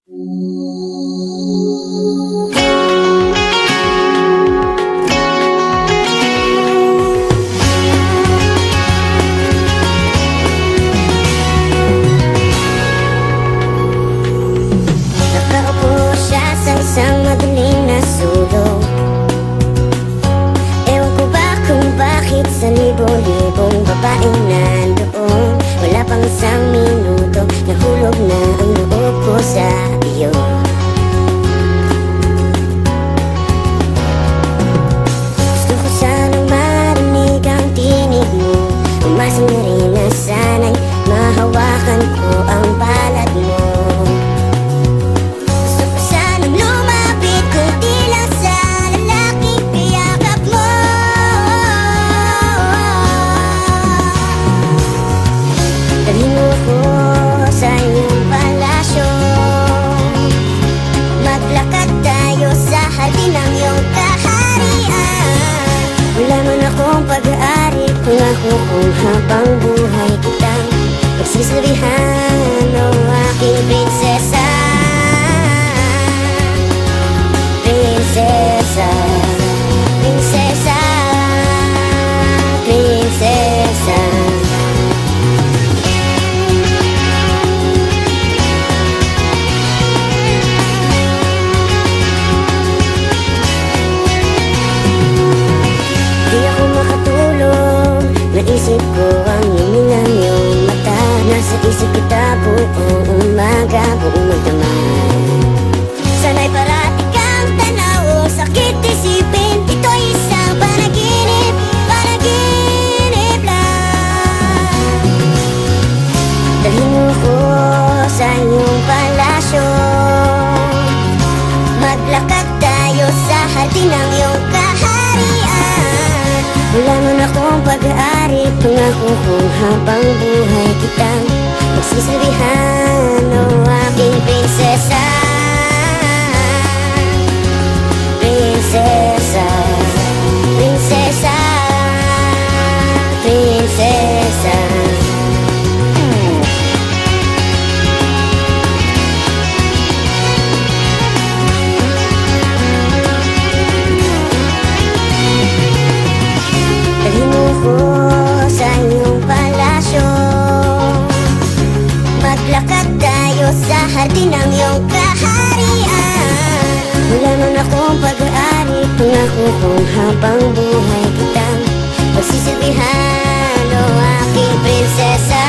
Nakaupo siya sa isang madilim na sulok. Ewan ko ba kung bakit sa libo-libong babaeng nandoon, wala pang isang minuto, nahulog na ang loob ko sa iyo. Gusto ko sanang marinig ang tinig mo, umasa na rin na sana'y mahawakan ko ang palad mo. Gusto ko sanang lumapit kunti lang sa lalaking kayakap mo. Dalhin mo ko sa iyong palasyo, maglakad tayo sa hardin ng iyong kaharian. Wala man akong pag-aari, pangako kong habang buhay kitang pagsisilbihan, o aking prinsesa. Prinsesa, prinsesa, prinsesa. Di ako makatulog, naisip ko ang luminang iyong mata. Nasa isip kita buong umaga, buong magdamag. Sana'y parati kang tanaw, sakit isipin, ito'y isang panaginip, panaginip lang. Dalhin mo ko sa iyong palasyo, maglakad tayo sa hardin ng iyong kaharian. Wala man akong pag-aari, pangako kong habang buhay kitang pagsisilbihan, o aking prinsesa. Prinsesa, prinsesa, prinsesa. Dalhin mo ko sa iyong palasyo, maglakad tayo sa hardin ng iyong kaharian. Wala man akong pag-aari, pangako kong habang buhay kitang pagsisilbihan, o aking prinsesa.